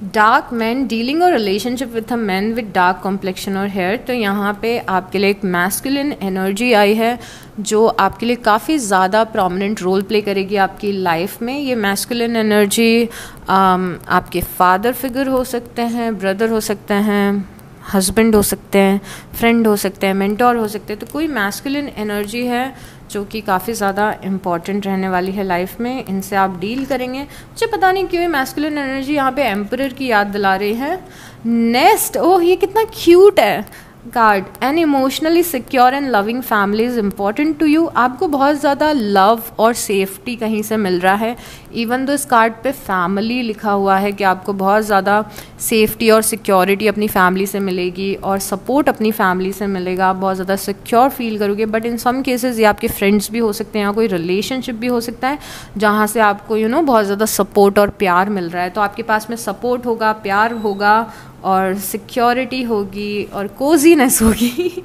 डार्क मैन डीलिंग और relationship with a man with dark complexion और हेयर। तो यहाँ पे आपके लिए एक मैस्कुलिन एनर्जी आई है जो आपके लिए काफ़ी ज़्यादा प्रोमिनेंट रोल प्ले करेगी आपकी लाइफ में। ये मैस्कुलिन एनर्जी आपके फादर फिगर हो सकते हैं, ब्रदर हो सकते हैं, हस्बैंड हो सकते हैं, फ्रेंड हो सकते हैं, मेंटोर हो सकते हैं। तो कोई मैस्कुलिन एनर्जी है जो कि काफ़ी ज़्यादा इम्पॉर्टेंट रहने वाली है लाइफ में, इनसे आप डील करेंगे। मुझे पता नहीं क्यों ये मैस्कुलिन एनर्जी यहाँ पे एम्परर की याद दिला रही है। नेक्स्ट, ओह ये कितना क्यूट है card. An emotionally secure and loving family is important to you. आपको बहुत ज़्यादा लव और सेफ्टी कहीं से मिल रहा है। इवन दो इस कार्ड पे फैमिली लिखा हुआ है कि आपको बहुत ज़्यादा सेफ्टी और सिक्योरिटी अपनी फैमिली से मिलेगी और सपोर्ट अपनी फैमिली से मिलेगा। आप बहुत ज़्यादा सिक्योर फील करोगे। बट इन सम केसेस ये आपके फ्रेंड्स भी हो सकते हैं या कोई रिलेशनशिप भी हो सकता है जहाँ से आपको बहुत ज़्यादा सपोर्ट और प्यार मिल रहा है। तो आपके पास में सपोर्ट होगा, प्यार होगा और सिक्योरिटी होगी और कोजीनेस होगी।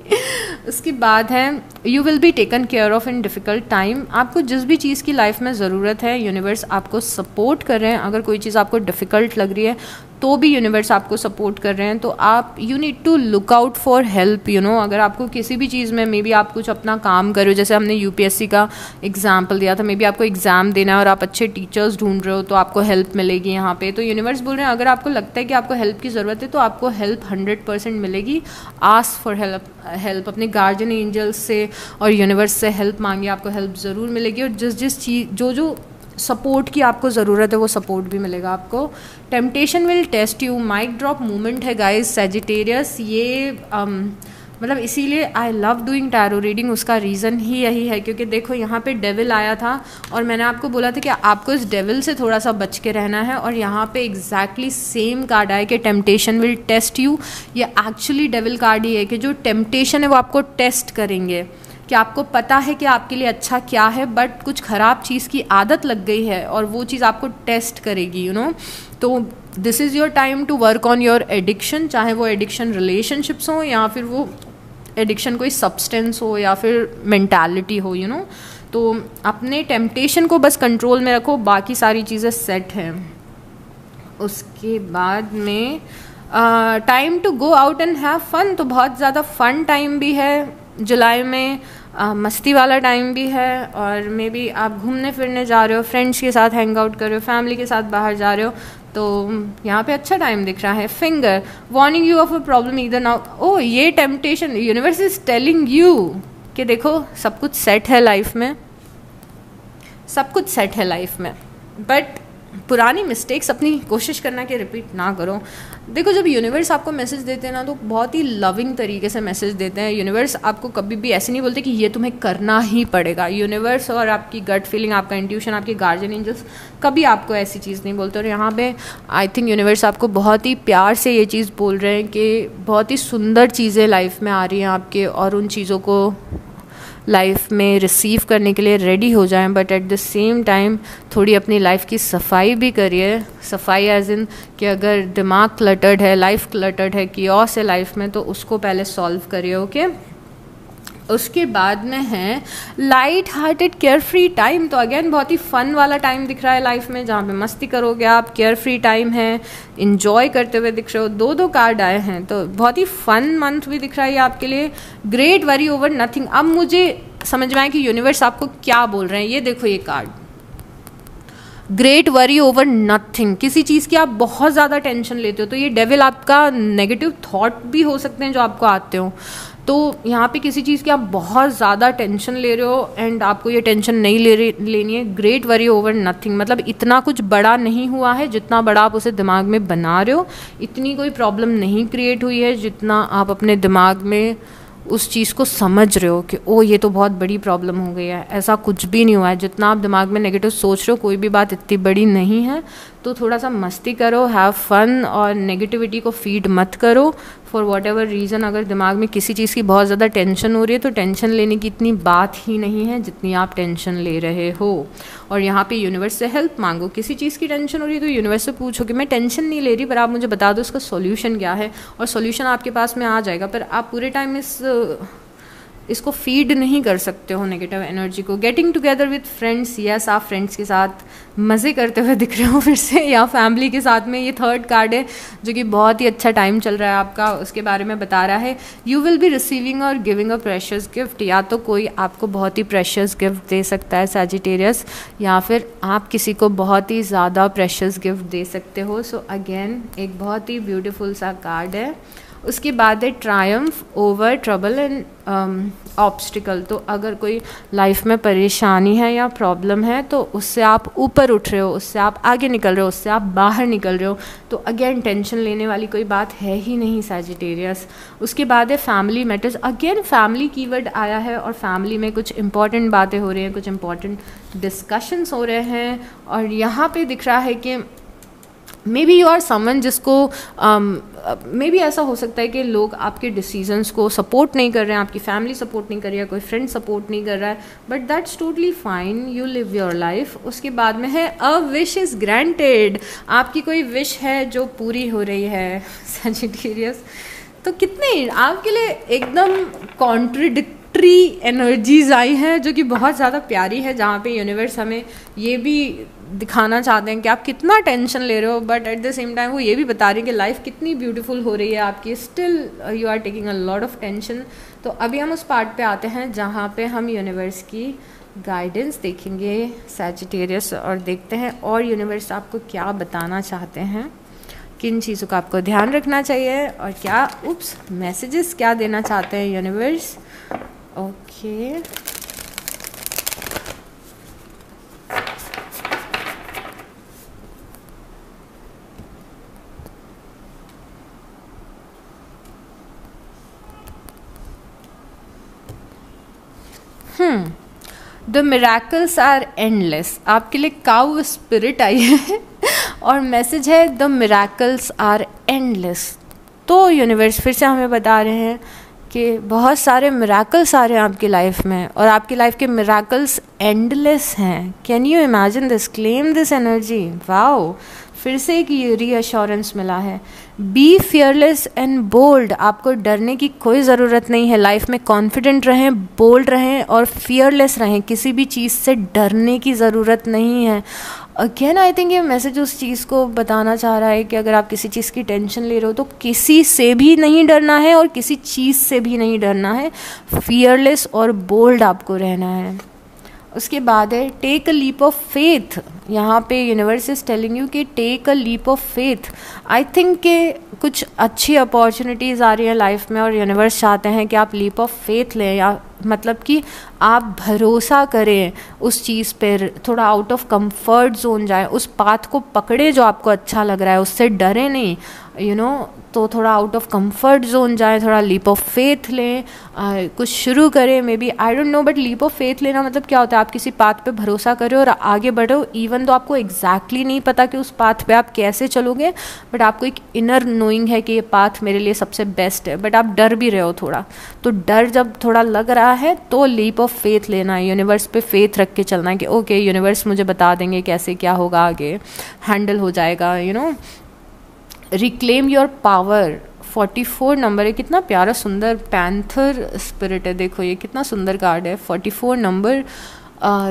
उसके बाद है you will be taken care of in difficult time. आपको जिस भी चीज़ की लाइफ में ज़रूरत है यूनिवर्स आपको सपोर्ट कर रहे हैं। अगर कोई चीज़ आपको डिफ़िकल्ट लग रही है तो भी यूनिवर्स आपको सपोर्ट कर रहे हैं। तो आप you need to look out for help. अगर आपको किसी भी चीज़ में मे बी आप कुछ अपना काम कर रहे हो, जैसे हमने यूपीएससी का एग्जाम्पल दिया था, मे बी आपको एग्ज़ाम देना है और आप अच्छे टीचर्स ढूंढ रहे हो तो आपको हेल्प मिलेगी यहाँ पे। तो यूनिवर्स बोल रहे हैं अगर आपको लगता है कि आपको हेल्प की ज़रूरत है तो आपको हेल्प 100% मिलेगी। आस्क फॉर हेल्प अपने गार्जियन एंजल्स से और यूनिवर्स से हेल्प मांगे, आपको हेल्प ज़रूर मिलेगी। और जिस चीज़ जो सपोर्ट की आपको ज़रूरत है वो सपोर्ट भी मिलेगा आपको। Temptation will test you. Mic drop movement है गाइस सैजिटेरियस। ये मतलब इसीलिए I love doing tarot reading. उसका रीज़न ही यही है क्योंकि देखो यहाँ पे डेविल आया था और मैंने आपको बोला था कि आपको इस डेविल से थोड़ा सा बच के रहना है। और यहाँ पे एग्जैक्टली सेम कार्ड आया कि टेम्पटेशन विल टेस्ट यू। ये एक्चुअली डेविल कार्ड ही है कि जो टेम्पटेशन है वो आपको टेस्ट करेंगे कि आपको पता है कि आपके लिए अच्छा क्या है बट कुछ ख़राब चीज़ की आदत लग गई है और वो चीज़ आपको टेस्ट करेगी तो this is your time to work on your addiction. चाहे वो एडिक्शन रिलेशनशिप्स हो या फिर वो एडिक्शन कोई सब्सटेंस हो या फिर मेंटालिटी हो तो अपने टेम्पटेशन को बस कंट्रोल में रखो, बाकी सारी चीज़ें सेट हैं। उसके बाद में time to go out and have fun. तो बहुत ज़्यादा फन टाइम भी है जुलाई में, मस्ती वाला टाइम भी है और मे बी आप घूमने फिरने जा रहे हो, फ्रेंड्स के साथ हैंग आउट कर रहे हो, फैमिली के साथ बाहर जा रहे हो तो यहाँ पे अच्छा टाइम दिख रहा है। Finger warning you of a problem इधर नाउ। ओ ये temptation universe is telling you कि देखो सब कुछ सेट है लाइफ में, सब कुछ सेट है लाइफ में बट पुरानी मिस्टेक्स अपनी कोशिश करना कि रिपीट ना करो। देखो जब यूनिवर्स आपको मैसेज देते हैं ना तो बहुत ही लविंग तरीके से मैसेज देते हैं। यूनिवर्स आपको कभी भी ऐसे नहीं बोलते कि ये तुम्हें करना ही पड़ेगा। यूनिवर्स और आपकी गट फीलिंग, आपका इंट्यूशन, आपके गार्जियन एंजल्स कभी आपको ऐसी चीज़ नहीं बोलते। और यहाँ पे आई थिंक यूनिवर्स आपको बहुत ही प्यार से ये चीज़ बोल रहे हैं कि बहुत ही सुंदर चीज़ें लाइफ में आ रही हैं आपके और उन चीज़ों को लाइफ में रिसीव करने के लिए रेडी हो जाएं। But at the same time थोड़ी अपनी लाइफ की सफाई भी करिए। सफाई एज इन कि अगर दिमाग क्लटर्ड है, लाइफ क्लटर्ड है, कियोस है लाइफ में तो उसको पहले सॉल्व करिए। ओके उसके बाद में है light hearted care free time. तो अगेन बहुत ही फन वाला टाइम दिख रहा है लाइफ में जहाँ पे मस्ती करोगे आप, केयर फ्री टाइम है, इंजॉय करते हुए दिख रहे हो। दो कार्ड आए हैं तो बहुत ही फन मंथ भी दिख रहा है आपके लिए। Great worry over nothing. अब मुझे समझ में आए कि यूनिवर्स आपको क्या बोल रहे हैं। ये देखो ये card, great worry over nothing. किसी चीज़ की आप बहुत ज़्यादा टेंशन लेते हो तो ये डेविल आपका नेगेटिव थॉट भी हो सकते हैं जो आपको आते हो। तो यहाँ पे किसी चीज़ की आप बहुत ज़्यादा टेंशन ले रहे हो एंड आपको ये टेंशन नहीं लेनी है। ग्रेट वरी ओवर नथिंग मतलब इतना कुछ बड़ा नहीं हुआ है जितना बड़ा आप उसे दिमाग में बना रहे हो। इतनी कोई प्रॉब्लम नहीं क्रिएट हुई है जितना आप अपने दिमाग में उस चीज़ को समझ रहे हो कि ओ ये तो बहुत बड़ी प्रॉब्लम हो गई है। ऐसा कुछ भी नहीं हुआ है। जितना आप दिमाग में नेगेटिव सोच रहे हो कोई भी बात इतनी बड़ी नहीं है। तो थोड़ा सा मस्ती करो, हैव फन और नेगेटिविटी को फीड मत करो फॉर वॉट एवर रीज़न। अगर दिमाग में किसी चीज़ की बहुत ज़्यादा टेंशन हो रही है तो टेंशन लेने की इतनी बात ही नहीं है जितनी आप टेंशन ले रहे हो। और यहाँ पे यूनिवर्स से हेल्प मांगो। किसी चीज़ की टेंशन हो रही है तो यूनिवर्स से पूछो कि मैं टेंशन नहीं ले रही पर आप मुझे बता दो इसका सॉल्यूशन क्या है और सॉल्यूशन आपके पास में आ जाएगा। पर आप पूरे टाइम इस इसको फीड नहीं कर सकते हो नेगेटिव एनर्जी को। Getting together with friends, yes आप फ्रेंड्स के साथ मज़े करते हुए दिख रहे हो फिर से, या फैमिली के साथ में। ये थर्ड कार्ड है जो कि बहुत ही अच्छा टाइम चल रहा है आपका, उसके बारे में बता रहा है। यू विल बी रिसीविंग और गिविंग अ प्रेशियस गिफ्ट, या तो कोई आपको बहुत ही प्रेशियस गिफ्ट दे सकता है सैजिटेरियस, या फिर आप किसी को बहुत ही ज़्यादा प्रेशियस गिफ्ट दे सकते हो। सो अगेन एक बहुत ही ब्यूटीफुल सा कार्ड है। उसके बाद है Triumph over trouble and obstacle. तो अगर कोई लाइफ में परेशानी है या प्रॉब्लम है तो उससे आप ऊपर उठ रहे हो, उससे आप आगे निकल रहे हो, उससे आप बाहर निकल रहे हो। तो अगेन टेंशन लेने वाली कोई बात है ही नहीं सैजिटेरियस। उसके बाद है family matters. Again family keyword आया है और फैमिली में कुछ इंपॉर्टेंट बातें हो रही हैं, कुछ इंपॉर्टेंट डिस्कशंस हो रहे हैं। और यहाँ पे दिख रहा है कि maybe you are someone जिसको मे बी ऐसा हो सकता है कि लोग आपके डिसीजंस को सपोर्ट नहीं कर रहे हैं, आपकी फैमिली सपोर्ट नहीं कर रही है, कोई फ्रेंड सपोर्ट नहीं कर रहा है, but that's totally fine, you live your life. उसके बाद में है अ विश इज़ ग्रांटेड। आपकी कोई विश है जो पूरी हो रही है सैजिटेरियस। तो कितने आपके लिए एकदम कॉन्ट्रडिक्टरी एनर्जीज आई हैं जो कि बहुत ज़्यादा प्यारी है, जहाँ पे यूनिवर्स हमें ये भी दिखाना चाहते हैं कि आप कितना टेंशन ले रहे हो, but at the same time वो ये भी बता रही है कि लाइफ कितनी ब्यूटीफुल हो रही है आपकी, still you are taking a lot of tension. तो अभी हम उस पार्ट पे आते हैं जहाँ पे हम यूनिवर्स की गाइडेंस देखेंगे सैजिटेरियस, और देखते हैं और यूनिवर्स आपको क्या बताना चाहते हैं, किन चीज़ों का आपको ध्यान रखना चाहिए और क्या मैसेजेस क्या देना चाहते हैं universe. Okay the miracles are endless. आपके लिए काउ स्पिरिट आई है और मैसेज है द मिराकल्स आर एंडलेस। तो यूनिवर्स फिर से हमें बता रहे हैं कि बहुत सारे मिराकल्स आ रहे हैं आपकी लाइफ में और आपकी लाइफ के मिराकल्स एंडलेस हैं। Can you imagine this, claim this energy. Wow, फिर से एक रीअश्योरेंस मिला है। Be fearless and bold. आपको डरने की कोई ज़रूरत नहीं है, लाइफ में कॉन्फिडेंट रहें, बोल्ड रहें और फियरलेस रहें, किसी भी चीज़ से डरने की ज़रूरत नहीं है। अगेन आई थिंक ये मैसेज उस चीज़ को बताना चाह रहा है कि अगर आप किसी चीज़ की टेंशन ले रहे हो तो किसी से भी नहीं डरना है और किसी चीज़ से भी नहीं डरना है, फियरलेस और बोल्ड आपको रहना है। उसके बाद है take a leap of faith. यहाँ पे यूनिवर्स इज टेलिंग यू कि take a leap of faith. I think कि कुछ अच्छी अपॉर्चुनिटीज़ आ रही हैं लाइफ में और यूनिवर्स चाहते हैं कि आप लीप ऑफ फेथ लें, या मतलब कि आप भरोसा करें उस चीज़ पर, थोड़ा आउट ऑफ कंफर्ट जोन जाए, उस पाथ को पकड़े जो आपको अच्छा लग रहा है, उससे डरे नहीं, यू नो। तो थोड़ा आउट ऑफ कंफर्ट जोन जाए, थोड़ा लीप ऑफ फेथ लें, कुछ शुरू करें। Maybe I don't know, but leap of faith लेना मतलब क्या होता है, आप किसी पाथ पे भरोसा करो और आगे बढ़ो, इवन तो आपको एग्जैक्टली नहीं पता कि उस पाथ पे आप कैसे चलोगे, बट आपको एक इनर नोइंग है कि ये पाथ मेरे लिए सबसे बेस्ट है, बट आप डर भी रहे हो थोड़ा। तो डर जब थोड़ा लग रहा है तो लीप ऑफ फेथ लेना है, यूनिवर्स पे फेथ रख के चलना है कि ओके यूनिवर्स मुझे बता देंगे कैसे क्या होगा, आगे हैंडल हो जाएगा, you know. Reclaim your power. 44 number है, कितना प्यारा सुंदर पैंथर स्पिरिट है, देखो ये कितना सुंदर कार्ड है। 44 नंबर,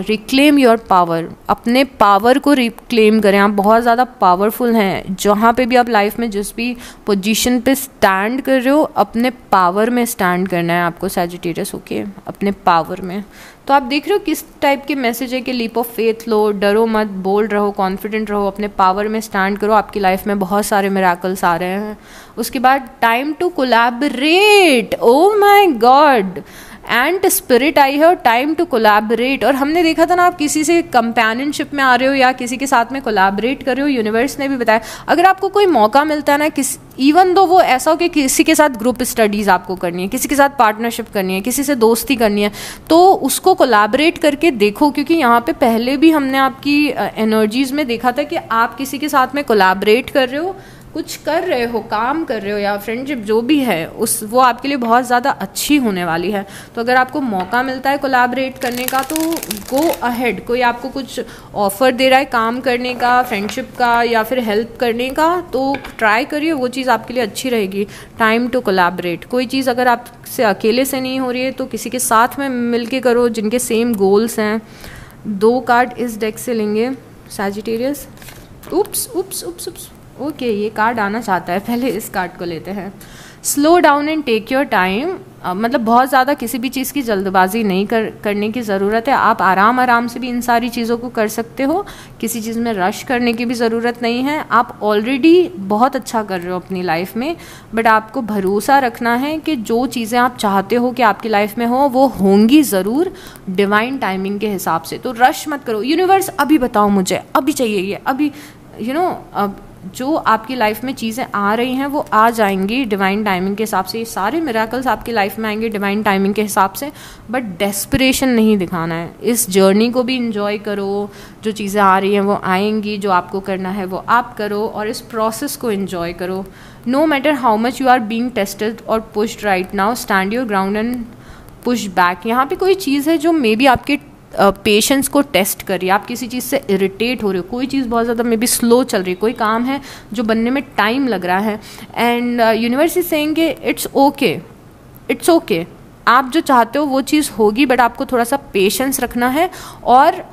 रिक्लेम योर पावर। अपने पावर को रिक्लेम करें, आप बहुत ज़्यादा पावरफुल हैं। जहाँ पे भी आप लाइफ में जिस भी पोजीशन पे स्टैंड कर रहे हो, अपने पावर में स्टैंड करना है आपको सैजिटेरियस, ओके, अपने पावर में। तो आप देख रहे हो किस टाइप के मैसेज है कि लीप ऑफ फेथ लो, डरो मत, बोल्ड रहो, कॉन्फिडेंट रहो, अपने पावर में स्टैंड करो, आपकी लाइफ में बहुत सारे मिराकल्स आ रहे हैं। उसके बाद time to collaborate. Oh my god, and spirit आई है और टाइम टू कोलैबोरेट। और हमने देखा था ना, आप किसी से कंपेनियनशिप में आ रहे हो या किसी के साथ में कोलैबोरेट कर रहे हो, यूनिवर्स ने भी बताया अगर आपको कोई मौका मिलता है ना, इवन दो वो ऐसा हो कि किसी के साथ ग्रुप स्टडीज़ आपको करनी है, किसी के साथ पार्टनरशिप करनी है, किसी से दोस्ती करनी है, तो उसको कोलैबोरेट करके देखो। क्योंकि यहाँ पे पहले भी हमने आपकी एनर्जीज़ में देखा था कि आप किसी के साथ में कोलैबोरेट कर रहे हो कुछ कर रहे हो, काम कर रहे हो या फ्रेंडशिप जो भी है वो आपके लिए बहुत ज़्यादा अच्छी होने वाली है। तो अगर आपको मौका मिलता है कोलैबोरेट करने का तो गो अहेड। कोई आपको कुछ ऑफ़र दे रहा है काम करने का, फ्रेंडशिप का या फिर हेल्प करने का, तो ट्राई करिए, वो चीज़ आपके लिए अच्छी रहेगी। Time to collaborate. कोई चीज़ अगर आपसे अकेले से नहीं हो रही है तो किसी के साथ में मिल के करो जिनके सेम गोल्स हैं। 2 कार्ड इस डेक से लेंगे Sagittarius. Oops oops oops oops, okay ये कार्ड आना चाहता है, पहले इस कार्ड को लेते हैं। Slow down and take your time. मतलब बहुत ज़्यादा किसी भी चीज़ की जल्दबाजी नहीं करने की ज़रूरत है। आप आराम आराम से भी इन सारी चीज़ों को कर सकते हो, किसी चीज़ में रश करने की भी ज़रूरत नहीं है। आप ऑलरेडी बहुत अच्छा कर रहे हो अपनी लाइफ में, बट आपको भरोसा रखना है कि जो चीज़ें आप चाहते हो कि आपकी लाइफ में हो वो होंगी ज़रूर डिवाइन टाइमिंग के हिसाब से। तो रश मत करो, यूनिवर्स अभी बताओ मुझे, अभी चाहिए ये, अभी अब जो आपकी लाइफ में चीज़ें आ रही हैं वो आ जाएंगी डिवाइन टाइमिंग के हिसाब से। ये सारे मिरेकल्स आपकी लाइफ में आएंगे डिवाइन टाइमिंग के हिसाब से, बट डेस्परेशन नहीं दिखाना है। इस जर्नी को भी इंजॉय करो, जो चीज़ें आ रही हैं वो आएंगी, जो आपको करना है वो आप करो और इस प्रोसेस को इंजॉय करो। No matter how much you are being tested और pushed right now, stand your ground and push back. यहाँ पे कोई चीज़ है जो मे बी आपके पेशेंस को टेस्ट करिए। आप किसी चीज़ से इरिटेट हो रहे हो, कोई चीज़ बहुत ज़्यादा मे बी स्लो चल रही है, कोई काम है जो बनने में टाइम लग रहा है, एंड यूनिवर्स इज सेइंग कि इट्स ओके, इट्स ओके, आप जो चाहते हो वो चीज़ होगी, बट आपको थोड़ा सा पेशेंस रखना है और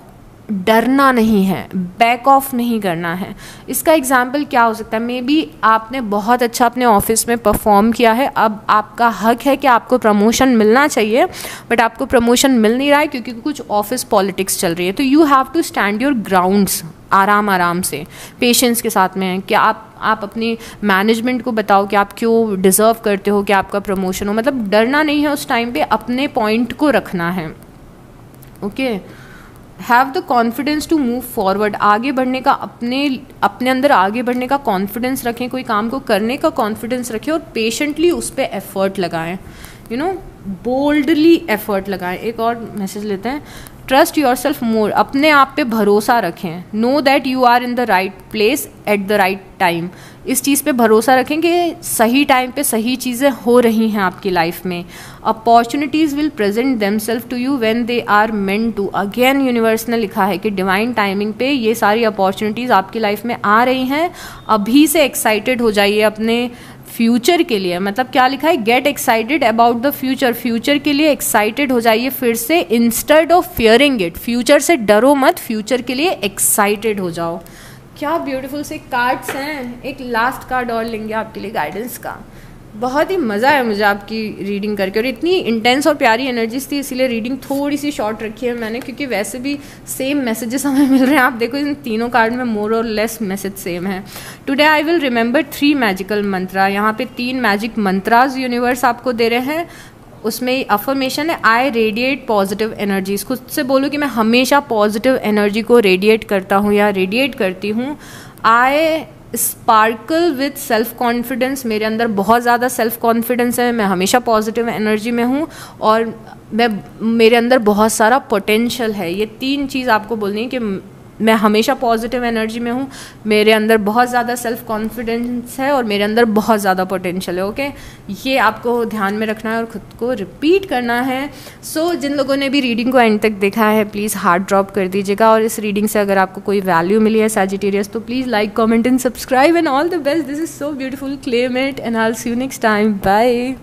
डरना नहीं है, बैक ऑफ नहीं करना है। इसका एग्जाम्पल क्या हो सकता है? मे बी आपने बहुत अच्छा अपने ऑफिस में परफॉर्म किया है, अब आपका हक है कि आपको प्रमोशन मिलना चाहिए, बट आपको प्रमोशन मिल नहीं रहा है क्योंकि कुछ ऑफिस पॉलिटिक्स चल रही है। तो you have to stand your grounds आराम आराम से, पेशेंस के साथ में। कि आप अपनी मैनेजमेंट को बताओ कि आप क्यों डिज़र्व करते हो कि आपका प्रमोशन हो। मतलब डरना नहीं है उस टाइम पे, अपने पॉइंट को रखना है। Okay, have the confidence to move forward. आगे बढ़ने का, अपने अंदर आगे बढ़ने का कॉन्फिडेंस रखें, कोई काम को करने का कॉन्फिडेंस रखें और पेशेंटली उस पर एफर्ट लगाएं, बोल्डली एफर्ट लगाएं। एक और मैसेज लेते हैं। Trust yourself more. अपने आप पे भरोसा रखें। Know that you are in the right place at the right time. इस चीज़ पे भरोसा रखें कि सही टाइम पे सही चीज़ें हो रही हैं आपकी लाइफ में। Opportunities will present themselves to you when they are meant to. Again universe ने लिखा है कि डिवाइन टाइमिंग पे ये सारी अपॉर्चुनिटीज़ आपकी लाइफ में आ रही हैं। अभी से एक्साइटेड हो जाइए अपने फ्यूचर के लिए। मतलब क्या लिखा है? Get excited about the future. Future के लिए एक्साइटेड हो जाइए फिर से, instead of fearing it. Future से डरो मत, फ्यूचर के लिए एक्साइटेड हो जाओ। क्या ब्यूटीफुल से कार्ड्स हैं। एक लास्ट कार्ड और लेंगे आपके लिए गाइडेंस का। बहुत ही मज़ा आया मुझे आपकी रीडिंग करके, और इतनी इंटेंस और प्यारी एनर्जीज थी, इसीलिए रीडिंग थोड़ी सी शॉर्ट रखी है मैंने, क्योंकि वैसे भी सेम मैसेजेस हमें मिल रहे हैं। आप देखो इन तीनों कार्ड में मोर और लेस मैसेज सेम है। Today I will remember 3 magical mantra. यहाँ पे 3 मैजिक मंत्राज यूनिवर्स आपको दे रहे हैं। उसमें अफर्मेशन है, आई रेडिएट पॉजिटिव एनर्जीज। खुद से बोलो कि मैं हमेशा पॉजिटिव एनर्जी को रेडिएट करता हूँ या रेडिएट करती हूँ। आई स्पार्कल विथ सेल्फ कॉन्फिडेंस। मेरे अंदर बहुत ज़्यादा सेल्फ कॉन्फिडेंस है, मैं हमेशा पॉजिटिव एनर्जी में हूँ और मेरे अंदर बहुत सारा पोटेंशियल है। ये 3 चीज़ आपको बोलनी है कि मैं हमेशा पॉजिटिव एनर्जी में हूँ, मेरे अंदर बहुत ज़्यादा सेल्फ कॉन्फिडेंस है और मेरे अंदर बहुत ज़्यादा पोटेंशियल है। ओके, ये आपको ध्यान में रखना है और ख़ुद को रिपीट करना है। सो जिन लोगों ने भी रीडिंग को एंड तक देखा है प्लीज़ हार्ट ड्रॉप कर दीजिएगा, और इस रीडिंग से अगर आपको कोई वैल्यू मिली है सैजिटेरियस तो please like, comment and subscribe, and all the best. This is so beautiful. Claim it and I will see you next time. Bye.